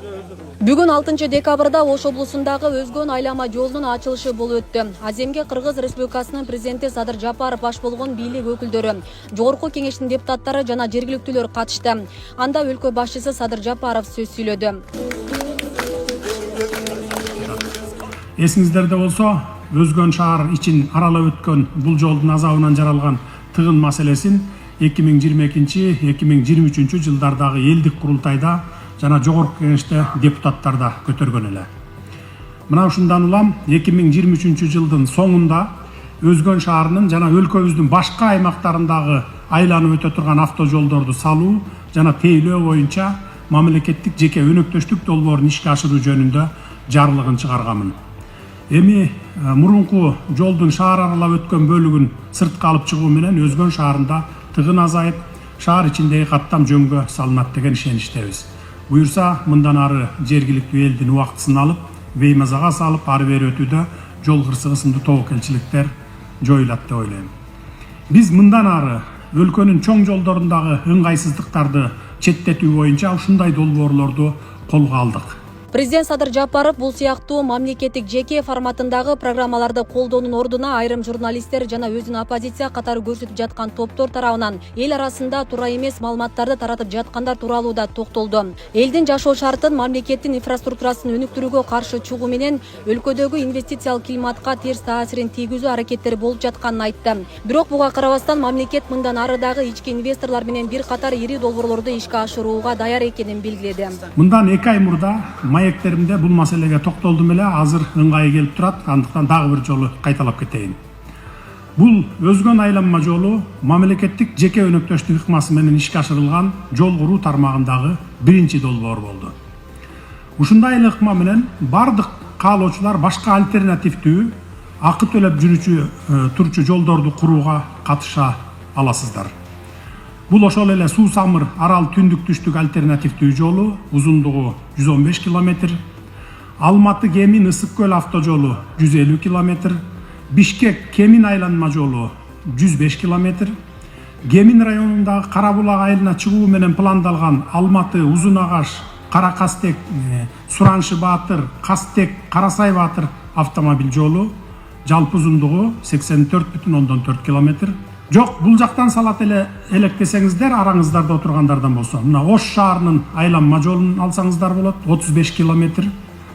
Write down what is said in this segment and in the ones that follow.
Бүгүн 6 декабрда Ош облусундагы Өзгөн айлама жолунун ачылышы болуп өттү. Аземге Кыргыз Республикасынын президенти Садыр Жапаров баш болгон бийлик өкүлдөрү, жогорку кеңештин депутаттары жана жергиликтүүлөр катышты. Анда өлкө башчысы Садыр Жапаров сөз сүйлөдү. Эсиңиздерде болсо, Өзгөн шаар ичин аралап өткөн бул жолдун азабынан жаралган тыгын маселесин 2022-2023 жылдардагы элдик курултайда жана жогорку кеңеште депутаттар да көтөргөн эле. Мына ушундан улам 2023 жылдын соңунда Өзгөн шаарынын жана өлкөбүздүн башка аймактарындагы айланып өтө турган автожолдорду салуу жана тейлөө боюнча мамлекеттик жеке өнөктөштүк долбоорун ишке ашыруу жөнүндө жарлыгын чыгарганмын. Эми мурунку жолдун шаар аралап өткөн бөлүгүн сыртка алып чыгуу менен Өзгөн шаарында тыгын азайып, шаар ичиндеги каттам жөнгө салынат деген ишеничтебиз. Буюрса, мындан ары жергиликтүү элдин убактысын алып, беймазага салып, ары бери өтүүдө жол кырсыгы сынды тобокелчиликтер жоюлат деп ойлойм. Биз мындан ары өлкөнүн чоң жолдорундагы ыңгайсыздыктарды четтетүү боюнча ушундай долбоорлорду колго алдык. Президент Садыр Жапаров бул сыяктуу мамлекеттик жеке форматындагы программаларды колдоонун ордуна айрым журналисттер жана өзүн оппозиция катары көрсөтүп жаткан топтор тарабынан эл арасында туура эмес маалыматтарды таратып жаткандар тууралуу да токтолду. Элдин жашоо шартын, мамлекеттин инфраструктурасын өнүктүрүүгө каршы чыгуу менен өлкөдөгү инвестициялык климатка терс таасирин тийгизүү аракеттери болуп жатканын айтты. Бирок буга карабастан мамлекет мындан ары дагы ички инвесторлор менен бир катар ири долбоорлорду ишке ашырууга даяр экенин белгиледи. Мындан 2 ай мурда маектеримде бул маселеге токтолдум эле, азыр ыңгайы келип турат, андыктан дагы бир жолу кайталап кетейин. Бул Өзгөн айланма жолу мамлекеттик жеке өнөктөштүк ыкмасы менен ишке ашырылган жол куруу тармагындагы биринчи долбоор болду. Ушундай эле ыкма менен бардык каалоочулар башка альтернативдүү акы төлөп жүрүүчү турчу жолдорду курууга катыша аласыздар. Бул ошол эле Суу Самыр Арал түндүк түштүк альтернативдүү жолу, узундугу 115 км, Алматы Кемин Ысык көл автожолу 150 км, Бишкек Кемин айланма жолу 105 км, Кемин районундагы Карабулак айылына чыгуу менен пландалган Алматы Узун Агаш Кара Кастек Сураншы Баатыр Кастек Карасай Баатыр автомобиль жолу, жалпы узундугу 84,4 км. Жок, бул жактан салат эле электесеңиздер, араңыздарда отургандардан болсо, мына Ош шаарынын айланма жолун алсаңыздар болот, 35 км,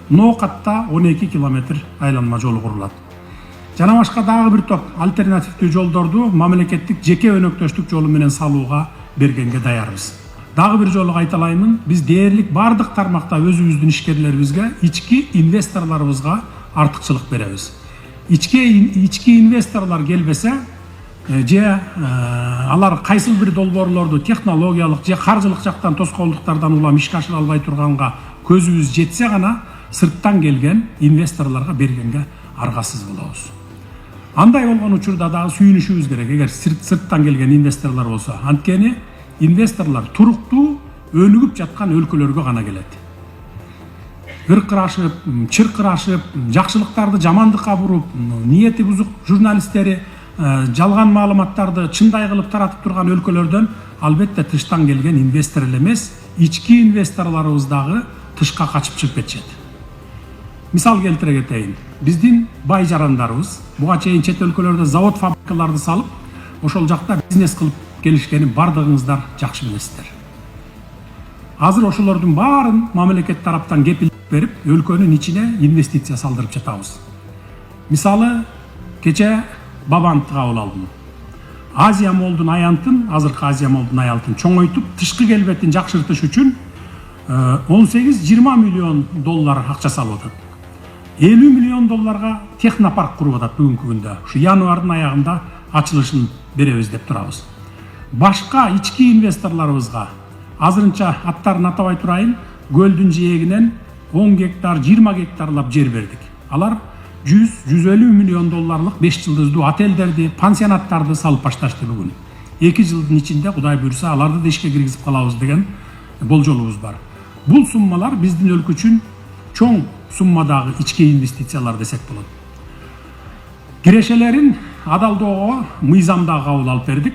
Ноокатта 12 км айланма жолу курулат. Жана башка дагы бир топ альтернативдүү жолдорду мамлекеттик жеке өнөктөштүк жолу менен салууга бергенге даярбыз. Дагы бир жолу кайталаймын, биз дээрлик бардык тармакта өзүбүздүн ишкерлерибизге, ички инвесторлорубузга артыкчылык беребиз. Ички инвесторлор келбесе, же алар кайсыл бир долбоорлорду технологиялык же каржылык жактан тоскоолдуктардан улам ишке ашыра албай турганга көзүбүз жетсе гана сырттан келген инвесторлорго бергенге аргасыз болобуз. Андай болгон учурда дагы сүйүнүшүбүз керек, эгер сырттан келген инвесторлор болсо. Анткени инвесторлор туруктуу өнүгүп жаткан өлкөлөргө гана келет. Ыркырашып, чыркырашып, жакшылыктарды жамандыкка буруп, ниети бузук журналисттери жалган маалыматтарды чындай кылып таратып турган өлкөлөрдөн албетте тыштан келген инвестор эле эмес, ички инвесторлорубуз дагы тышка качып чыгып кетишет. Мисал келтире кетейин. Биздин бай жарандарыбыз буга чейин чет өлкөлөрдө завод фабрикаларды салып, ошол жакта бизнес кылып келишкенин бардыгыңыздар жакшы билесиздер. Азыр ошолордун баарын мамлекет тараптан кепилдик берип, өлкөнүн ичине инвестиция салдырып жатабыз. Мисалы, кече Бабантты кабыл алдым. Азия Молдун аянтын, азыркы Азия Молдун аянтын чоңойтуп, тышкы келбетин жакшыртыш үчүн 18-20 миллион доллар акча салып атат. 50 миллион долларга технопарк куруп атат бүгүнкү күндө. Ушу январдын аягында ачылышын беребиз деп турабыз. Башка ички инвесторлорубузга азырынча аттарын атабай турайын, көлдүн жээгинен 10 гектар, 20 гектарлап жер бердик. Алар 100-150 миллион долларлык 5 жылдыздуу отелдерди, пансионаттарды салып башташты бүгүн. 2 жылдын ичинде Кудай буйрса аларды да ишке киргизип калабыз деген болжолубуз бар. Бул суммалар биздин өлкө үчүн чоң суммадагы ички инвестициялар десек болот. Кирешелерин адалдоого мыйзамда кабыл алып бердик.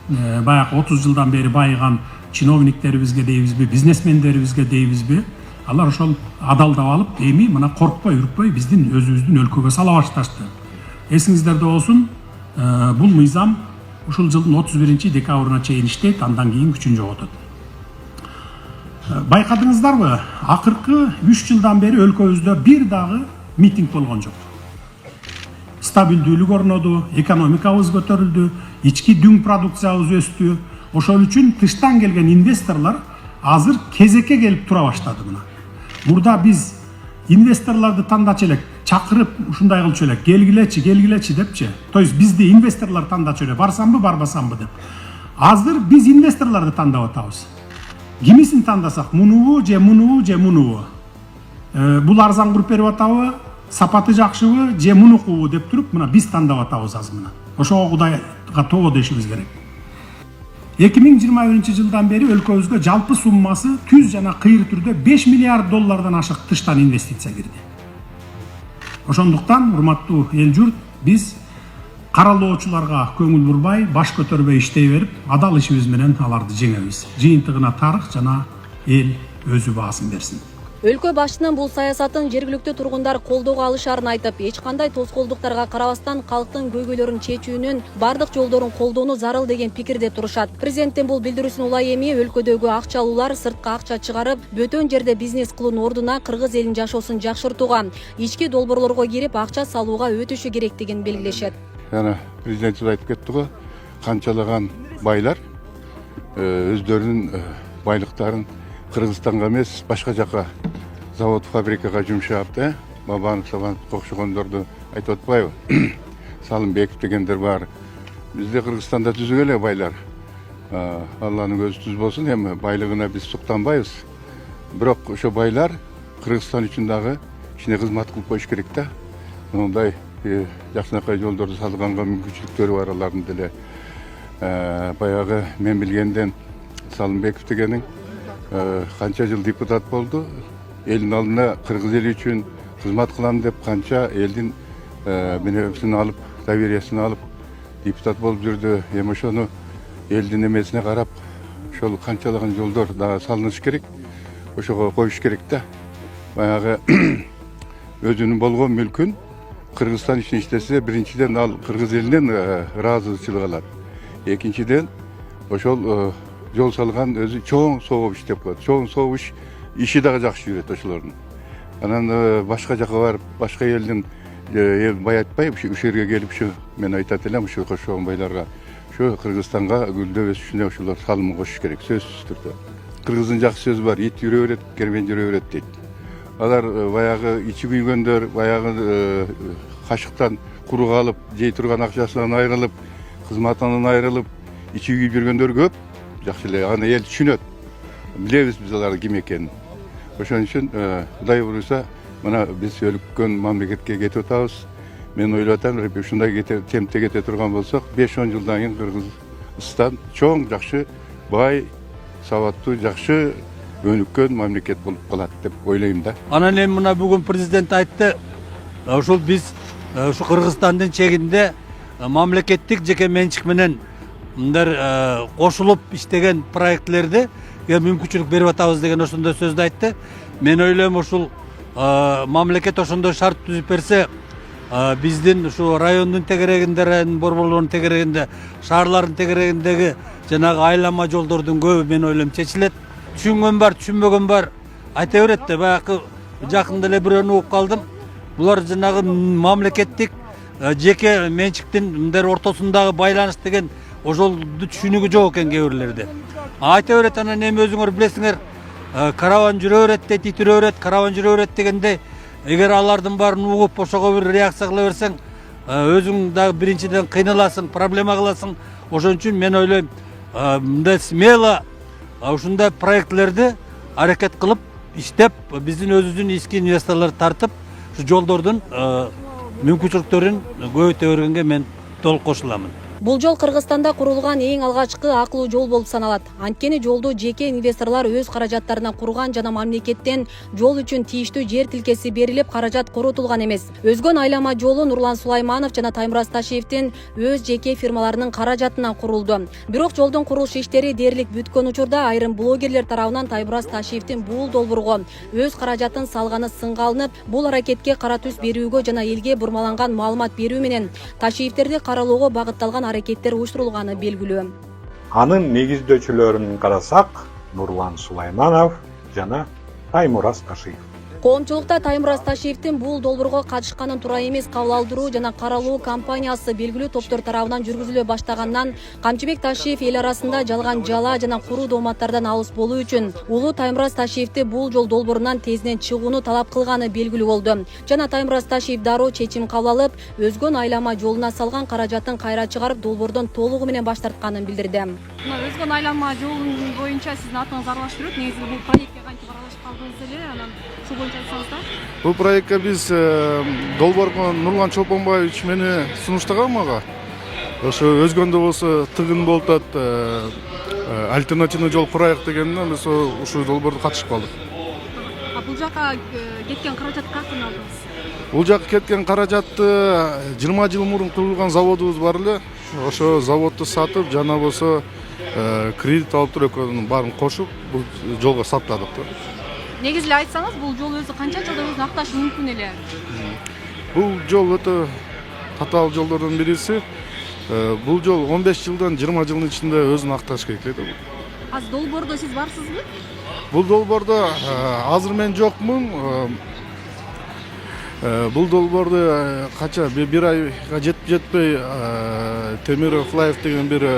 Баягы 30 жылдан бери байыган чиновниктерибизге дейбизби, бизнесмендерибизге дейбизби, алар ошол адалдап алып, эми мына коркпой, үркпөй биздин өзүбүздүн өлкөгө сала башташты. Эсиңиздерде болсун, бул мыйзам ушул жылдын 31-декабрына чейин иштейт, андан кийин күчүн жоготот. Байкадыңыздарбы, акыркы 3 жылдан бери өлкөбүздө бир дагы митинг болгон жок. Стабилдүүлүк орноду, экономикабыз көтөрүлдү, ички дүң продукциябыз өстү. Ошол үчүн тыштан келген инвесторлор азыр кезекке келип тура баштады мына. Мурда биз инвесторлорду тандачу элек, чакырып ушундай кылчу элек, келгилечи депчи. То есть бизди инвесторлор тандачу элек, барсамбы, барбасамбы деп. Азыр биз инвесторлорду тандап атабыз. Кимисин тандасак, мунубу же мунубу. Бул арзан куруп берип атабы, сапаты жакшыбы же мунукубу деп туруп, мына биз тандап атабыз азыр мына. Ошого Кудайга тобо дешибиз керек. 2021 жылдан бери өлкөбүзгө жалпы суммасы түз жана кыйыр түрдө 5 миллиард доллардан ашык тыштан инвестиция кирди. Ошондуктан, урматтуу эл журт, биз каралоочуларга көңүл бурбай, баш көтөрбөй иштей берип, адал ишибиз менен аларды жеңебиз. Жыйынтыгына тарых жана эл өзү баасын берсин. Өлкө башчынын бул саясатын жергиликтүү тургундар колдоого алышарын айтып, эч кандай тоскоолдуктарга карабастан калктын көйгөйлөрүн чечүүнүн бардык жолдорун колдонуу зарыл деген пикирде турушат. Президенттин бул билдирүүсүн улай эми өлкөдөгү акчалуулар сыртка акча чыгарып, бөтөн жерде бизнес кылуунун ордуна кыргыз элинин жашоосун жакшыртууга, ички долбоорлорго кирип акча салууга өтүшү керектигин белгилешет. Жана президент айтып кетти го, канчалаган байлар өздөрүнүн байлыктарын Кыргызстанга эмес, башка жака завод, фабрикага жумшап, Бабанов, Сабанов окшогондорду айтып атпайбы? Салымбеков дегендер бар. Бизде Кыргызстанда түзүк эле байлар. Алланын өзү түз болсун, эми байлыгына биз суктанбайбыз. Бирок ошо байлар Кыргызстан үчүн дагы кичине кызмат кылып коюш керек да. Мындай жакшынакай жолдорду салганга мүмкүнчүлүктөрү бар алардын деле. Баягы мен билгенден Салымбеков дегенин канча жыл депутат болду. Элдин алдына кыргыз эли үчүн кызмат кылам деп канча элдин менебисин алып, довериясын алып депутат болуп жүрдү. Эми ошону элдин эмесине карап, ошол канчалаган жолдор дагы салыныш керек. Ошого коюш керек да. Баягы өзүнүн болгон мүлкүн Кыргызстан үчүн иштесе, биринчиден ал кыргыз элинен ыраазычылык алат. Экинчиден, ошол жол салган өзү чоң согуп иштеп коет. Чоң согуп иши дагы жакшы жүрөт ошолордун. Анан башка жака барып, башка элдин бай айтпай, ушул жерге келип, мен айтат элем, ушул кошогон байларга, ошо Кыргызстанга гүлдөп өсүшүнө ошолор салым кошуш керек, сөзсүз түрдө. Кыргыздын жакшы сөзү бар, ит жүрө берет, кермен жүрө берет дейт. Алар баягы ичи күйгөндөр, баягы кашыктан куру калып, жей турган акчасынан айрылып, кызматынан айрылып, ичи күйүп жүргөндөр көп. Жакшы эле, аны эл түшүнөт. Билебиз биз алардын ким экенин. Ошон үчүн Кудай буйруса, мына биз өлкөн мамлекетке кетип атабыз. Мен ойлоп атам, ушундай темпте кете турган болсок, 5-10 жылдан кийин Кыргызстан чоң, жакшы, бай, сабаттуу, жакшы өнүккөн мамлекет болуп калат деп ойлойм да. Анан эми мына бүгүн президент айтты, ушул биз ушу Кыргызстандын чегинде мамлекеттик жеке менчик менен мындар кошулуп иштеген проектлерди мүмкүнчүлүк берип атабыз деген ошондой сөздү айтты. Мен ойлойм, ушул мамлекет ошондой шарт түзүп берсе, биздин ушу райондун тегерегинде, борборлордун тегерегинде, шаарлардын тегерегиндеги жанагы айлама жолдордун көбү мен ойлойм чечилет. Түшүнгөн бар, түшүнбөгөн бар айта берет да. Баягы жакында эле бирөөнү угуп калдым. Булар жанагы мамлекеттик жеке менчиктин мындай ортосундагы байланыш деген ошолду түшүнүгү жок экен кээ бирлерде. Айта берет, анан эми өзүңөр билесиңер, караван жүрө берет дейт, ит жүрө берет, караван жүрө берет дегенде, эгер алардын баарын угуп ошого бир реакция кыла берсең, өзүң дагы биринчиден кыйналасың, проблема кыласың. Ошон үчүн мен ойлойм, мындай смело ушундай проектлерди аракет кылып иштеп, биздин өзүбүздүн ички инвесторлорду тартып, ушу жолдордун мүмкүнчүлүктөрүн көбөйтө бергенге мен толук кошуламын. Бул жол Кыргызстанда курулган эң алгачкы акылуу жол болуп саналат. Анткени жолду жеке инвесторлор өз каражаттарына курган жана мамлекеттен жол үчүн тийиштүү жер тилкеси берилип, каражат коротулган эмес. Өзгөн айлама жолу Нурлан Сулайманов жана Таймураз Ташиевдин өз жеке фирмаларынын каражатынан курулду. Бирок жолдун курулуш иштери дээрлик бүткөн учурда айрым блогерлер тарабынан Таймураз Ташиевдин бул долбоорго өз каражатын салганы сынга алынып, бул аракетке кара түс берүүгө жана элге бурмаланган маалымат берүү менен Ташиевтерди каралоого багытталган аракеттер уюштурулганы белгилүү. Анын негиздөөчүлөрүн карасак, Нурлан Сулайманов жана Таймураз Ташиев. Коомчулукта Таймураз Ташиевдин бул долбоорго катышканын туура эмес кабыл алдыруу жана каралуу кампаниясы белгилүү топтор тарабынан жүргүзүлө баштагандан Камчыбек Ташиев эл арасында жалган жала жана куруу дооматтардан алыс болуу үчүн улуу Таймураз Ташиевди бул жол долбоорунан тезинен чыгууну талап кылганы белгилүү болду. Жана Таймураз Ташиев дароо чечим кабыл алып, өзгөн айлама жолуна салган каражатын кайра чыгарып, долбоордон толугу менен баш тартканын билдирди. Өзгөн айлама жолун боюнча сиздин атыңыз аралаштырып, негизи бул проектке кантип аралашып калдыңыз эле, анан ушул боюнча айтсаңыздар. Бұл проектке біз долбоорго Нурлан Чолпонбаевич мени сунуштаган мага. Ошо өзгөндө болсо тыгын болуп атат, альтернативный жол проект дегенден биз ушул долбоордо катышып калдык. Бул жака кеткен каражатты каяктан алдыңыз? Бул жака кеткен каражатты 20 жыл мурун курулган заводубуз бар эле. Ошо заводду сатып, жана болсо кредит алып туруп экөөнүн баарын кошуп бул жолго сатпадык. Негизи эле айтсаңыз, бул жол өзү канча жылда өзүн акташы мүмкүн эле? Бул жол өтө татаал жолдордун бириси. Бул жол 15 жылдан 20 жылдын ичинде өзүн акташ керек эле. Азыр долбоордо сиз барсызбы? Бул долбоордо азыр мен жокмун. Бул долбоорду кача бир айга жетпей Темиров Лайф деген бир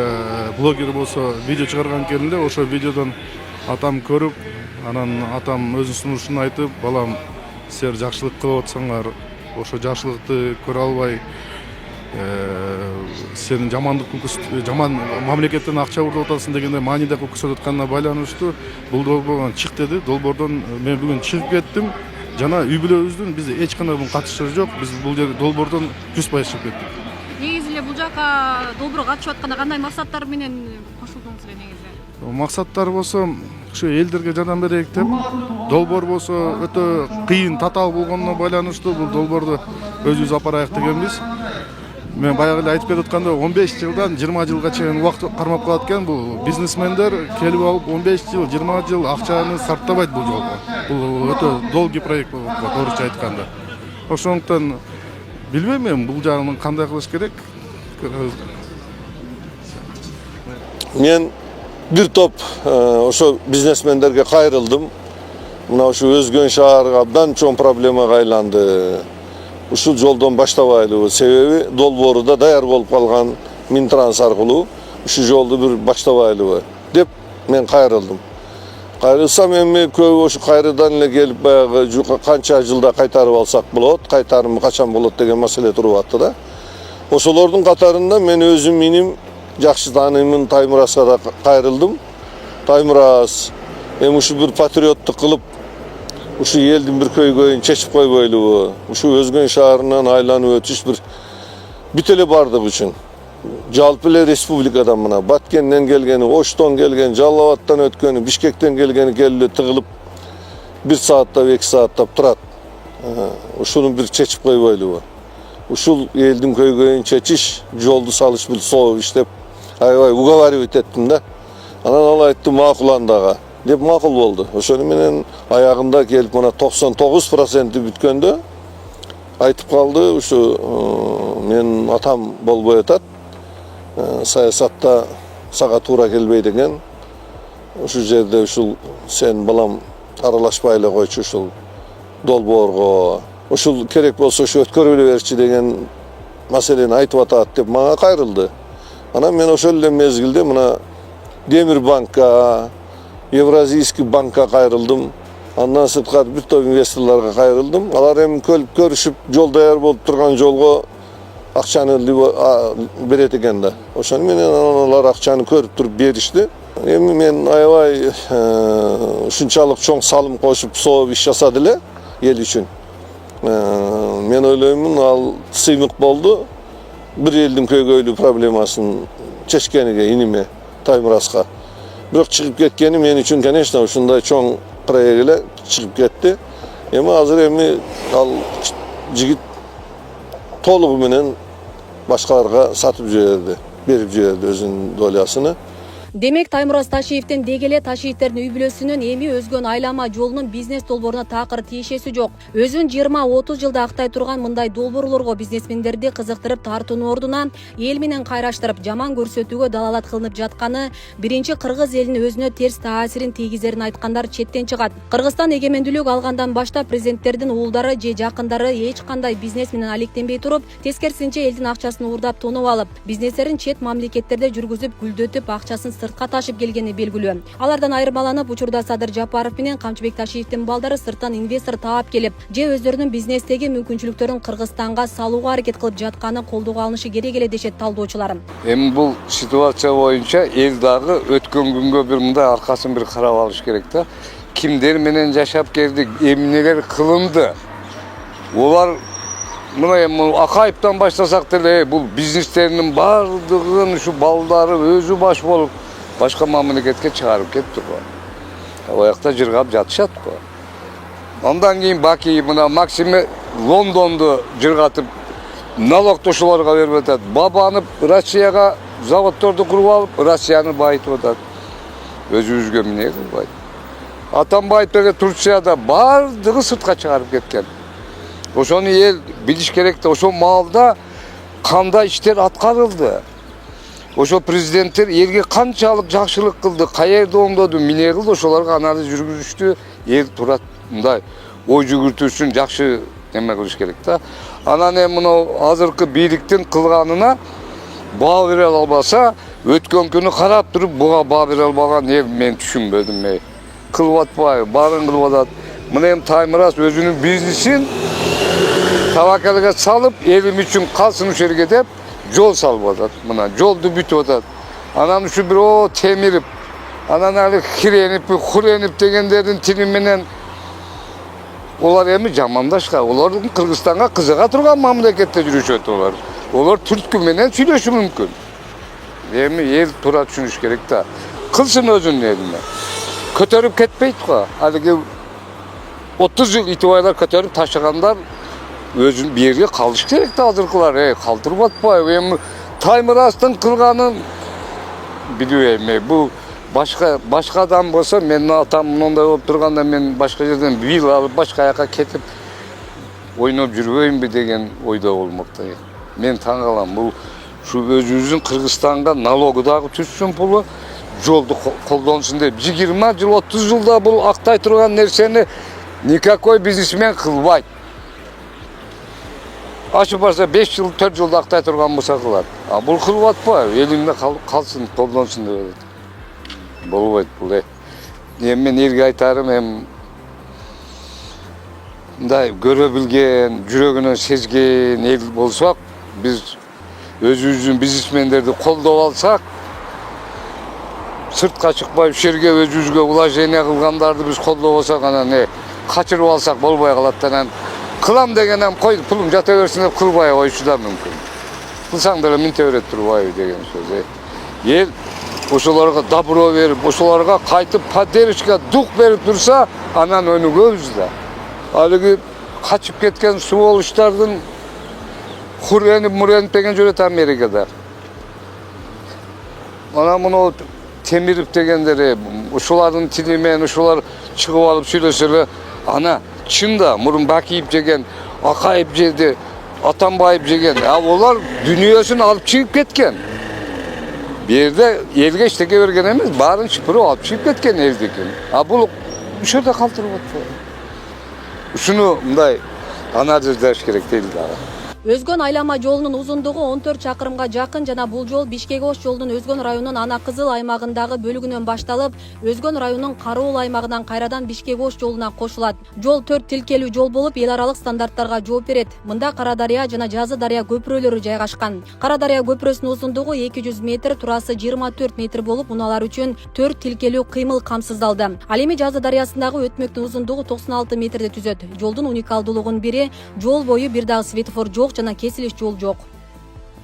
блогер болсо видео чыгарган экен эле. Ошо видеодон атам көрүп, анан атам өзүнүн сунушун айтып, балам силер жакшылык кылып атсаңар, ошо жакшылыкты көрө албай сенин жаман мамлекеттен акча урдуп атасың дегенде мааниде көрсөтүп атканына байланыштуу бул долбоордон чык деди. Долбоордон мен бүгүн чыгып кеттим. Жана үй бүлөбүздүн бизде эч кандай катышы жок. Биз бул долбоордон 100% чыгып кеттик. Негизи эле бул жака долбоорго катышып атканда кандай максаттар менен кошулдуңуз эле негизи? Максаттар болсо ушу элдерге жардам берейик деп, долбоор болсо өтө кыйын, татаал болгонуна байланыштуу бул долбоорду өзүбүз алып барайык дегенбиз. Мен баягы эле айтып берип атканда 15 жылдан 20 жылга чейин убакыт кармап калат экен. Бул бизнесмендер келип алып 15 жыл, 20 жыл акчаны сарптабайт бул жолго. Бул өтө долгий проект болуп калат, орусча айтканда. Ошондуктан билбейм мен бул жагын кандай кылыш керек. Мен бир топ ошо бизнесмендерге кайрылдым. Мына ушу Өзгөн шаарга абдан чоң проблемага айланды. Ушул жолдон баштабайлыбы, себеби долбоору даяр болуп калган Минтранс аркылуу ушул жолду бир баштабайлыбы деп мен кайрылдым. Кайрылсам эми көбү ошо кайрыдан эле келип баягы канча жылда кайтарып алсак болот, кайтарымы качан болот деген маселе туруп атты да. Ошолордун катарында мен өзүм миним жакшы тааныймын Таймуразга да кайрылдым. Таймураз эми ушу бир патриоттук кылып ушу элдин бир көйгөйүн чечип койбойлубу? Ушу Өзгөн шаарынан айланып өтүш бир бүт эле бардык үчүн. Жалпы эле республикадан мына Баткенден келгени, Оштон келген, Жалал Абадтан өткөнү, Бишкектен келгени келип тыгылып 1 сааттап, 2 сааттап турат. Ушуну бир чечип койбойлубу? Ушул элдин көйгөйүн чечиш, жолду салыш бир соо иш деп аябай уговаривать эттим да. Анан ал айтты макуландага деп макул болду. Ошону менен аягында келип мына 99% бүткөндө айтып калды, ушу мен атам болбой атат. Саясатта сага туура келбей деген. Ушул жерде ушул сен балам аралашпай эле койчу ушул долбоорго. Ушул керек болсо ошо өткөрүлө берчи деген маселени айтып атат деп мага кайрылды. Анан мен ошол эле мезгилде мына Демир банкка, Евразийский банкка кайрылдым. Андан сырткары бир топ инвесторлорго кайрылдым. Алар эми көрүшүп жол даяр болуп турган жолго акчаны берет экен да. Ошону менен алар акчаны көрүп туруп беришти. Эми мен аябай ушунчалык чоң салым кошуп соо иш жасады эле эл үчүн. Мен ойлоймун ал сыймык болду. bir elдің көйгөйлүү проблемасын чечкениге иниме Таймураска. Бирок чыгып кеткени мен үчүн, конечно, ушундай чоң проект эле чыгып кетти. Эми азыр ал жигит толугу менен башкаларга сатып жиберди, берип жиберди өзүнүн долясыны. Демек Таймураз Ташиевдин дегеле Ташиевтердин үй бүлөсүнүн эми өзгөн айлама жолунун бизнес долбооруна такыр тиешеси жок. Өзүн 20-30 жылда актай турган мындай долбоорлорго бизнесмендерди кызыктырып тартуунун ордуна эл менен кайраштырып жаман көрсөтүүгө далалат кылынып жатканы биринчи кыргыз элинин өзүнө терс таасирин тийгизерин айткандар четтен чыгат. Кыргызстан эгемендүүлүк алгандан баштап президенттердин уулдары же жакындары эч кандай бизнес менен алектенбей туруп, тескерисинче элдин акчасын уурдап тонуп алып, бизнестерин чет мамлекеттерде жүргүзүп, гүлдөтүп, акчасын сыртка ташып келгени белгилүү. Алардан айырмаланып, учурда Садыр Жапаров менен Камчыбек Ташиевдин балдары сырттан инвестор таап келип, же өздөрүнүн бизнестеги мүмкүнчүлүктөрүн Кыргызстанга салууга аракет кылып жатканы колдоого алынышы керек эле дешет талдоочулар. Эми бул ситуация боюнча эл дагы өткөн күнгө бир мындай аркасын бир карап алыш керек да. Кимдер менен жашап келдик, эмнелер кылынды. Олар мына эми Акаевден баштасак деле, бул бизнестеринин бардыгын ушу балдары өзү баш болуп башка мамлекетке чыгарып кетти го. Оякта жыргап жатышат го. Андан кийин Баки мына Максиме Лондонду жыргатып налогду ошолорго берип атат. Бабанып Россияга заводдорду куруп алып, Россияны байытып атат. Өзүбүзгө эмне кылбайт. Атамбаев деген Турцияда бардыгы сыртка чыгарып кеткен. Ошону эл билиш керек да, ошол маалда кандай иштер аткарылды. Ошо президенттер элге канчалык жакшылык кылды, каерде оңдоду, эмне кылды, ошолорго анализ жүргүзүштү. Эл турат мындай ой жүгүртүү үчүн жакшы эме кылыш керек да. Анан эми мына азыркы бийликтин кылганына баа бере албаса, өткөн күнү карап туруп буга баа бере албаган эл мен түшүнбөдүм. Кылып атпайбы, баарын кылып атат. Мына эми Таймураз өзүнүн бизнесин табакалга салып, элим үчүн калсын ушул жерге деп жол салып атат. Мына жолду бүтүп атат. Анан ушу бирөө темирип, анан али хиренип, хуренип дегендердин тили менен олар эми жамандашка, олордун Кыргызстанга кызыга турган мамлекетте жүрүшөт олар. Олар түрткү менен сүйлөшү мүмкүн. Эми эл туура түшүнүш керек да. Кылсын өзүнүн элине. Көтөрүп кетпейт го. Алиги 30 жыл итибайлар көтөрүп ташыгандар өзүн бир жерге калыш керек да, азыркылар. Калтырып атпайбы. Эми Таймураздын кылганын билүү эми бул башка адам болсо, менин атам мындай болуп турганда мен башка жерден бил алып башка жака кетип ойноп жүрбөймүнбү деген ойдо болмок да. Мен таң калам, бул ушу өзүбүздүн Кыргызстанга налогу дагы түшсүн пулу, жолду колдонсун деп 20 жыл 30 жылда бул актай турган нерсени никакой бизнесмен кылбайт. Ашып барса 5 жыл 4 жылда актай турган болсо кылат. А бул кылып атпайбы, элинде калсын, колдонсун деп. Болбойт бул. Эми мен элге айтарым, эми мындай көрө билген, жүрөгүнөн сезген эл болсок, биз өзүбүздүн бизнесмендерди колдоп алсак, сыртка чыкпай ушул жерге өзүбүзгө вложение кылгандарды биз колдоп алсак, анан качырып алсак болбой калат да. Анан кылам дегенем кой, пулум жата берсин деп кылбай коюшу да мүмкүн. Кылсаң деле минте берет турбайбы деген сөз. Эл ошолорго добро берип, ошолорго кайтып поддержка, дух берип турса, анан өнүгөбүз да. Алиги качып кеткен сволочтардын муренип деген жүрөт Америкада. Анан муну Темиров дегендери, ошолардын тили менен ошолар чыгып алып сүйлөсө эле, ана чында мурун Бакиев жеген, Акаев жеди, Атамбаев жеген, олар дүйнөсүн алып чыгып кеткен. Бу жерде элге эчтеке берген эмес, баарын чыпырып алып чыгып кеткен элдикин. А бул ушул жерде калтырып атпайбы? Ушуну мындай анализдеш керек дейт дагы. Өзгөн айлама жолунун узундугу 14 чакырымга жакын жана бул жол Бишкек-Ош жолунун Өзгөн районунун Ана Кызыл аймагындагы бөлүгүнөн башталып, Өзгөн районунун Кароол аймагынан кайрадан Бишкек-Ош жолуна кошулат. Жол 4 тилкелүү жол болуп, эл аралык стандарттарга жооп берет. Мында Кара Дарыя жана Жазы Дарыя көпүрөлөрү жайгашкан. Кара Дарыя көпүрөсүнүн узундугу 200 метр, турасы 24 метр болуп, унаалар үчүн 4 тилкелүү кыймыл камсыздалды. Ал эми Жазы Дарыясындагы өтмөктүн узундугу 96 метрди түзөт. Жолдун уникалдуулугунун бири жол бою бир дагы светофор жок жана кесилиш жол жок.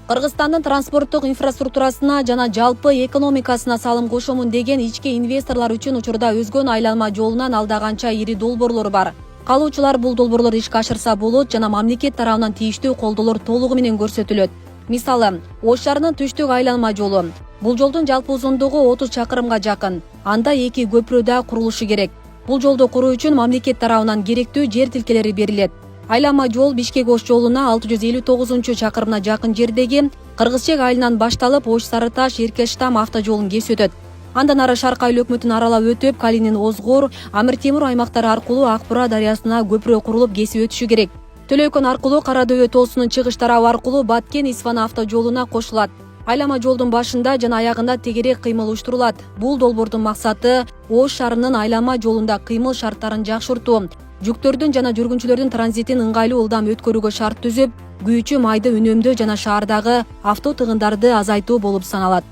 Кыргызстандын транспорттук инфраструктурасына жана жалпы экономикасына салым кошомун деген ички инвесторлор үчүн учурда өзгөн айланма жолунан алда канча ири долбоорлор бар. Калуучулар бул долбоорлорду ишке ашырса болот жана мамлекет тарабынан тийиштүү колдоолор толугу менен көрсөтүлөт. Мисалы, Ош шаарынын түштүк айланма жолу. Бул жолдун жалпы узундугу 30 чакырымга жакын. Анда 2 көпүрө да курулушу керек. Бул жолду куруу үчүн мамлекет тарабынан керектүү жер тилкелери берилет. Айланма жол Бишкек-Ош жолуна 659-чакырымына жакын жердеги Кыргызчек айылынан башталып Ош Сарыташ Эркештам автожолун кесип өтөт. Андан ары Шаркы айыл өкмөтүн аралап өтүп, Калинин Озгор, Амир Темир аймактары аркылуу Ак Бура дарыясына көпүрө курулуп кесип өтүшү керек. Төлөйкөн аркылуу Кара Дөбө тоосунун чыгыш тарабы аркылуу Баткен-Исфана автожолуна кошулат. Айланма жолдун башында жана аягында тегерек кыймыл уюштурулат. Бул долбоордун максаты Ош шаарынын айланма жолунда кыймыл шарттарын жакшыртуу, жүктөрдүн жана жүргүнчүлөрдүн транзитин ыңгайлуу ылдам өткөрүүгө шарт түзүп, күйүүчү майды үнөмдөө жана шаардагы авто тыгындарды азайтуу болуп саналат.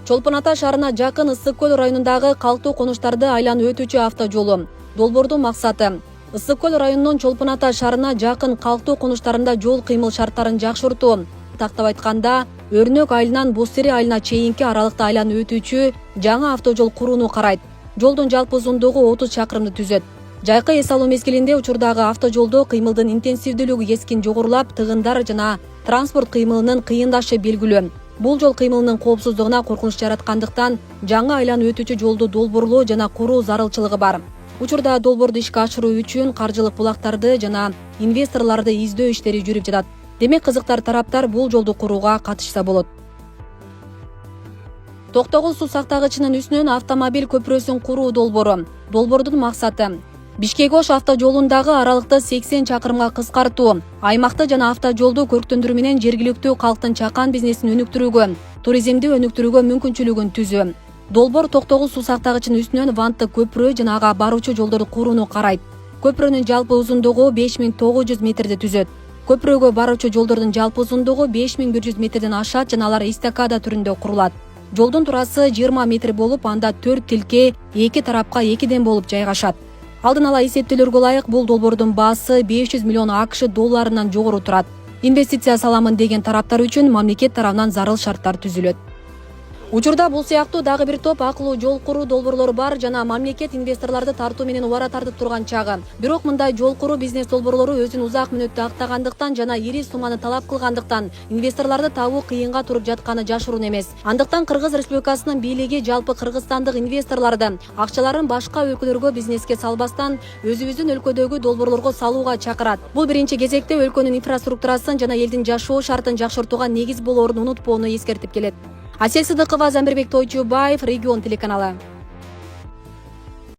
Чолпон Ата шаарына жакын Ысык көл районундагы калктуу конуштарды айланып өтүүчү автожолу. Долбоордун максаты Ысык көл районунун Чолпон Ата шаарына жакын калктуу конуштарында жол кыймыл шарттарын жакшыртуу. Тактап айтканда, Өрнөк айылынан Бостери айылына чейинки аралыкта айланып өтүүчү жаңы автожол курууну карайт. Жолдун жалпы узундугу 30 чакырымды түзөт. Жайкы эс алуу мезгилинде учурдагы автожолдо кыймылдын интенсивдүүлүгү кескин жогорулап, тыгындар жана транспорт кыймылынын кыйындашы белгилүү. Бул жол кыймылынын коопсуздугуна коркунуч жараткандыктан жаңы айланып өтүүчү жолду долбоорлоо жана куруу зарылчылыгы бар. Учурда долбоорду ишке ашыруу үчүн каржылык булактарды жана инвесторлорду издөө иштери жүрүп жатат. Демек кызыктар тараптар бул жолду курууга катышса болот. Токтогул суу сактагычынын үстүнөн автомобиль көпүрөсүн куруу долбоору. Долбоордун максаты Бишкек-Ош автожолундагы аралыкты 80 чакырымга кыскартуу, аймакты жана автожолду көрктөндүрүү менен жергиликтүү калктын чакан бизнесин өнүктүрүүгө, туризмди өнүктүрүүгө мүмкүнчүлүгүн түзүү. Долбоор Токтогул суу сактагычынын үстүнөн ванттык көпүрө жана ага баруучу жолдорду курууну карайт. Көпүрөнүн жалпы узундугу 5900 метрди түзөт. Көпүрөгө баруучу жолдордун жалпы узундугу 5100 метрден ашат жана алар эстакада түрүндө курулат. Жолдун турасы 20 метр болуп, анда 4 тилке эки тарапка экиден болуп жайгашат. Алдын ала эсептөөлөргө ылайык бул долбоордун баасы 500 миллион АКШ долларынан жогору турат. Инвестиция саламын деген тараптар үчүн мамлекет тарабынан зарыл шарттар түзүлөт. Учурда бул сыяктуу дагы бир топ акылуу жол куруу долбоорлору бар жана мамлекет инвесторлорду тартуу менен убара тартып турган чагы. Бирок мындай жол куруу бизнес долбоорлору өзүн узак мөөнөттө актагандыктан жана ири сумманы талап кылгандыктан инвесторлорду табуу кыйынга туруп жатканы жашыруун эмес. Андыктан Кыргыз Республикасынын бийлиги жалпы кыргызстандык инвесторлорду акчаларын башка өлкөлөргө бизнеске салбастан өзүбүздүн өлкөдөгү долбоорлорго салууга чакырат. Бул биринчи кезекте өлкөнүн инфраструктурасын жана элдин жашоо шартын жакшыртууга негиз болоорун унутпоону эскертип келет. Асель Сыдыкова, Замирбек Тойчубаев, Регион телеканалы.